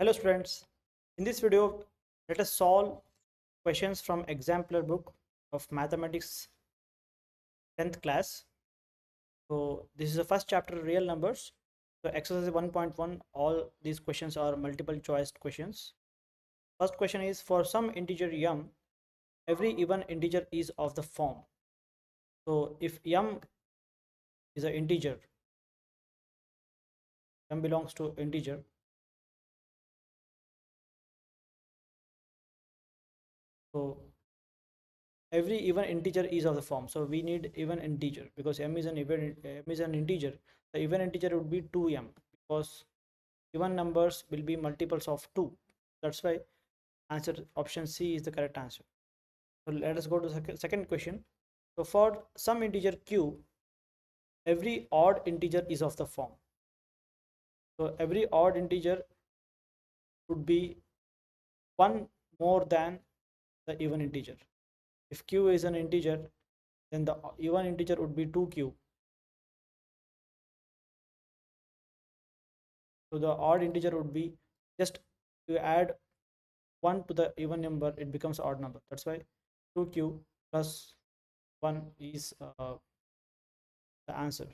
Hello students, in this video let us solve questions from Exemplar book of Mathematics 10th class. So this is the first chapter, real numbers. So exercise 1.1, all these questions are multiple choice questions. First question is, for some integer m, every even integer is of the form. So if m is an integer, m belongs to integer, so every even integer is of the form. So we need even integer because m is an integer. The even integer would be 2m because even numbers will be multiples of 2. That's why answer option C is the correct answer. So let us go to the second question. So for some integer q, every odd integer is of the form. So every odd integer would be one more than the even integer. If q is an integer, then the even integer would be 2q. So the odd integer would be, just you add 1 to the even number, it becomes odd number. That's why 2q plus 1 is the answer.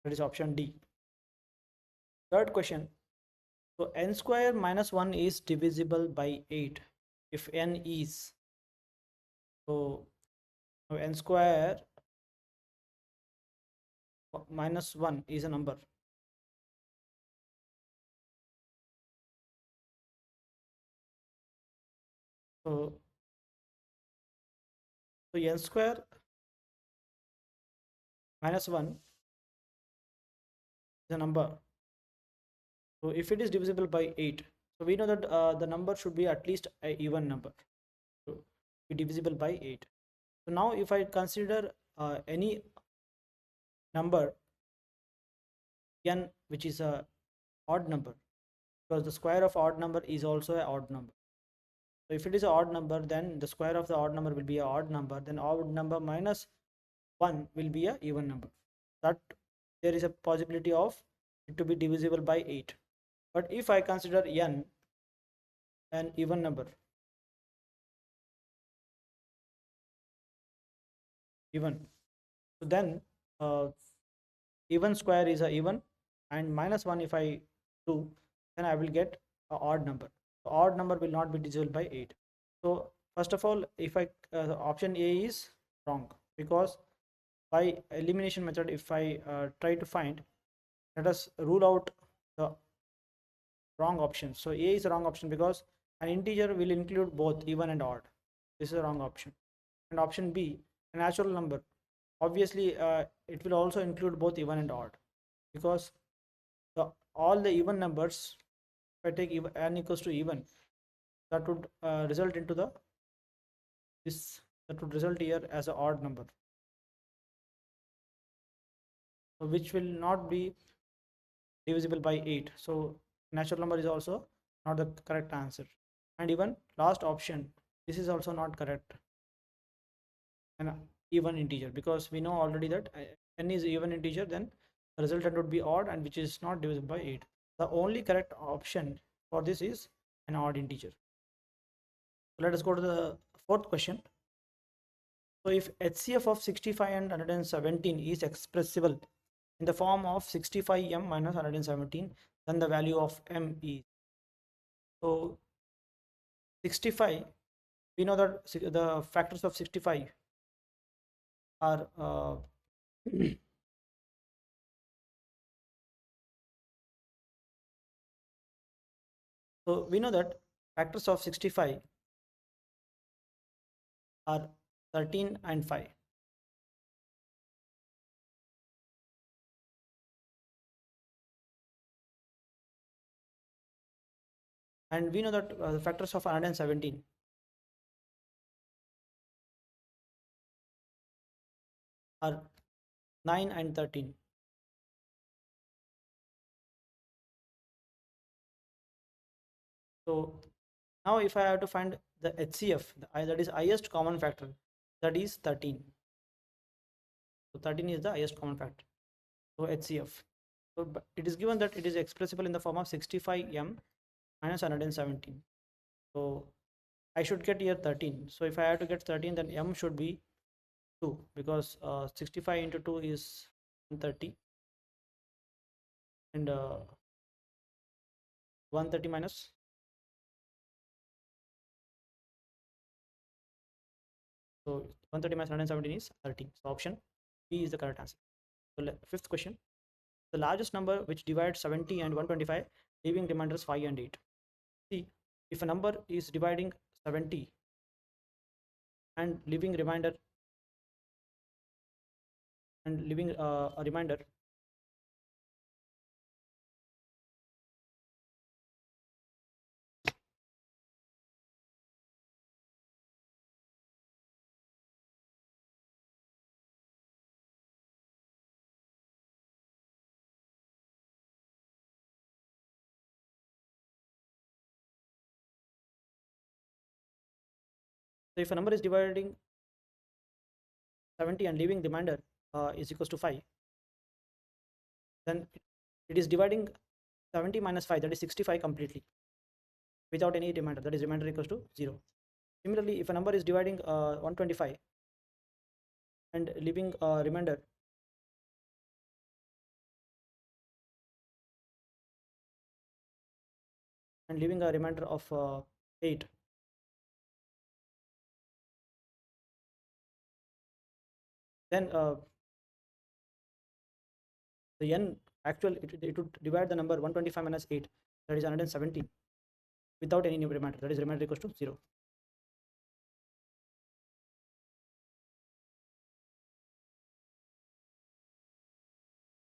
That is option D. Third question. So n square minus 1 is divisible by 8 if n is. So n square minus 1 is a number. So n square minus 1 is a number. So if it is divisible by 8, so we know that the number should be at least an even number. So be divisible by 8. So now if I consider any number n which is a odd number, because the square of odd number is also an odd number. So if it is an odd number, then the square of the odd number will be an odd number, then odd number minus 1 will be a even number. That there is a possibility of it to be divisible by 8. But if I consider n an even number, even, so then even square is a even, and minus 1 if I do, then I will get a odd number. The odd number will not be divisible by 8. So first of all, if I option A is wrong, because by elimination method, if I try to find, let us rule out the wrong option. So A is a wrong option because an integer will include both even and odd. This is a wrong option. And option B, a natural number, obviously it will also include both even and odd, because all the even numbers, if I take n equals to even, that would result into that would result here as an odd number, so which will not be divisible by 8. So natural number is also not the correct answer. And even last option, this is also not correct, an even integer, because we know already that n is even integer, then the resultant would be odd, and which is not divisible by 8. The only correct option for this is an odd integer. So let us go to the fourth question. So if HCF of 65 and 117 is expressible in the form of 65m minus 117, then the value of m is. So 65, we know that the factors of 65 are so we know that factors of 65 are 13 and 5. And we know that the factors of 117 are 9 and 13. So now if I have to find the HCF, that is highest common factor, that is 13. So 13 is the highest common factor. So HCF. So but it is given that it is expressible in the form of 65m minus 117. So I should get here 13. So if I have to get 13, then m should be 2, because 65 into 2 is 130, and 130 minus, so 130 minus 117 is 13. So option B is the correct answer. So fifth question, the largest number which divides 70 and 125, leaving remainders 5 and 8. See, if a number is dividing 70 and leaving remainder and leaving a remainder, so if a number is dividing 70 and leaving remainder is equals to 5, then it is dividing 70 minus 5, that is 65 completely, without any remainder, that is remainder equals to 0. Similarly, if a number is dividing 125 and leaving a remainder, of 8, then the n actual, it would divide the number 125 minus 8, that is 117, without any new remainder, that is remainder equals to 0.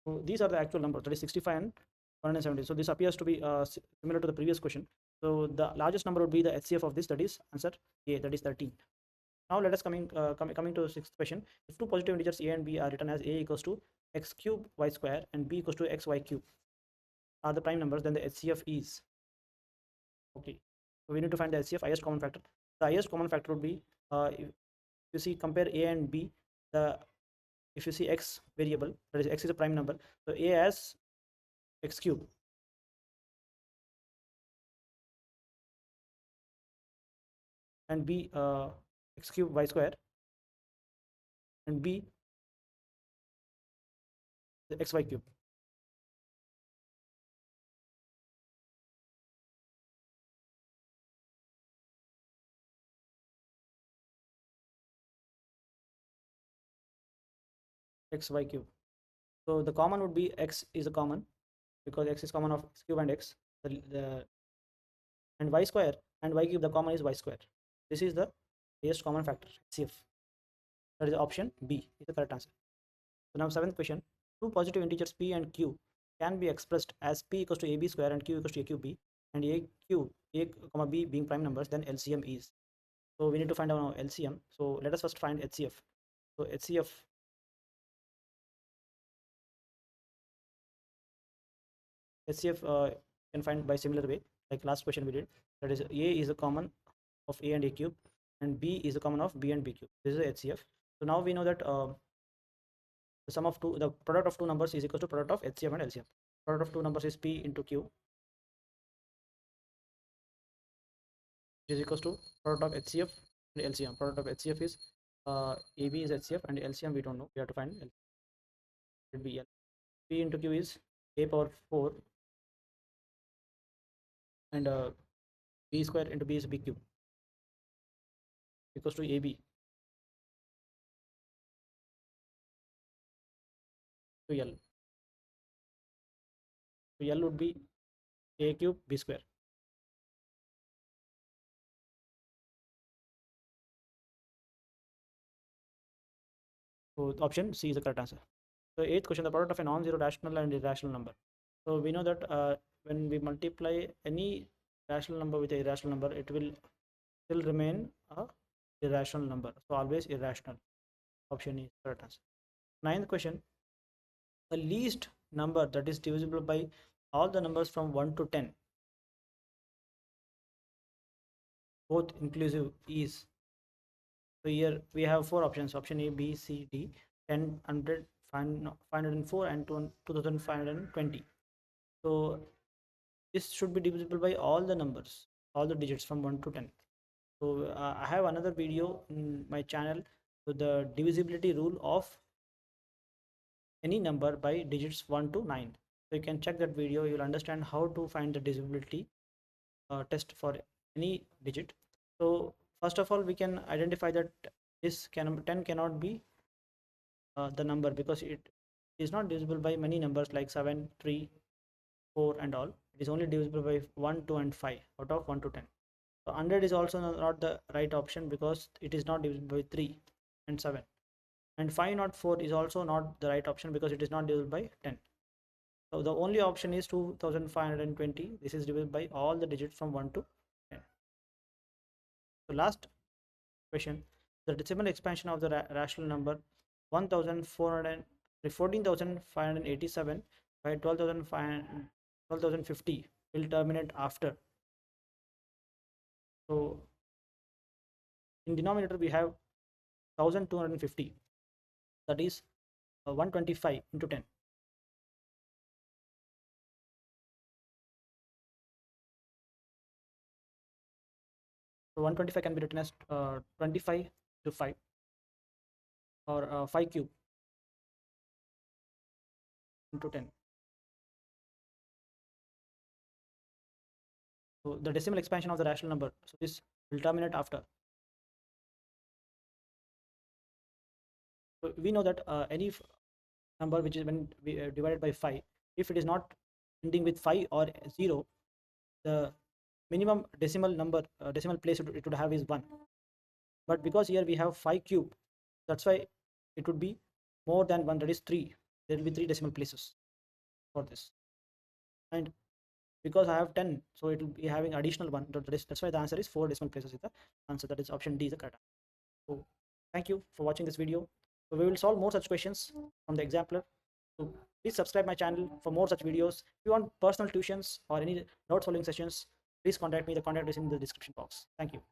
So these are the actual numbers, that is 65 and 170. So this appears to be similar to the previous question. So the largest number would be the HCF of this, that is answer A, that is 13. Now let us coming to the sixth question. If two positive integers a and b are written as a equals to x cube y square and b equals to xy cube are the prime numbers, then the HCF is, okay. So we need to find the HCF, highest common factor. The highest common factor would be, if you see, compare a and b, the if you see x variable, that is x is a prime number, so a has x cube and b x cube y square, and b the xy cube. Xy cube. So the common would be x is a common, because x is common of x cube and x, and y square and y cube, the common is y square. This is the highest common factor, HCF. That is option B is the correct answer. So now seventh question, two positive integers p and q can be expressed as p equals to ab square and q equals to a cube b, and a comma b being prime numbers, then LCM is. So we need to find out now LCM. So let us first find HCF. So HCF can find by similar way like last question we did. That is, a is the common of a and a cube, and b is the common of b and b cube. This is the HCF. So now we know that the product of two numbers is equal to product of HCF and LCM. Product of two numbers is p into q, which is equals to product of HCF and LCM. Product of HCF is AB is HCF, and LCM we don't know. We have to find L. It be L. P into q is a power 4, and b square into b is b cube equals to AB to L. So L would be a cube b square. So option C is the correct answer. So eighth question, the product of a non-zero rational and irrational number. So we know that when we multiply any rational number with a irrational number, it will still remain a irrational number. So always irrational. Option is correct answer. Ninth question, the least number that is divisible by all the numbers from 1 to 10, both inclusive, is. So here we have four options, option A, B, C, D, 10, 100, 504 and 2520. So this should be divisible by all the numbers, all the digits from 1 to 10. So I have another video in my channel with the divisibility rule of any number by digits 1 to 9. So you can check that video. You'll understand how to find the divisibility test for any digit. So first of all, we can identify that this 10 cannot be the number, because it is not divisible by many numbers like 7, 3, 4 and all. It is only divisible by 1, 2 and 5 out of 1 to 10. So 100 is also not the right option, because it is not divisible by 3 and 7. And 504 is also not the right option, because it is not divisible by 10. So the only option is 2520. This is divisible by all the digits from 1 to 10. So last question, the decimal expansion of the rational number 14,587 by 12,050 will terminate after. So in denominator we have 1250, that is 125 into 10. So 125 can be written as 25 to 5, or 5 cube into 10. So the decimal expansion of the rational number, so this will terminate after. So we know that any number which is when divided by 5, if it is not ending with 5 or 0, the minimum decimal number, decimal place it would have is 1. But because here we have 5 cube, that's why it would be more than 1, that is 3. There will be 3 decimal places for this. And because I have 10, so it will be having additional 1. That's why the answer is 4 decimal places is the answer. That is option D is the correct answer. So thank you for watching this video. So we will solve more such questions from the exemplar. So please subscribe my channel for more such videos. If you want personal tuitions or any note solving sessions, please contact me. The contact is in the description box. Thank you.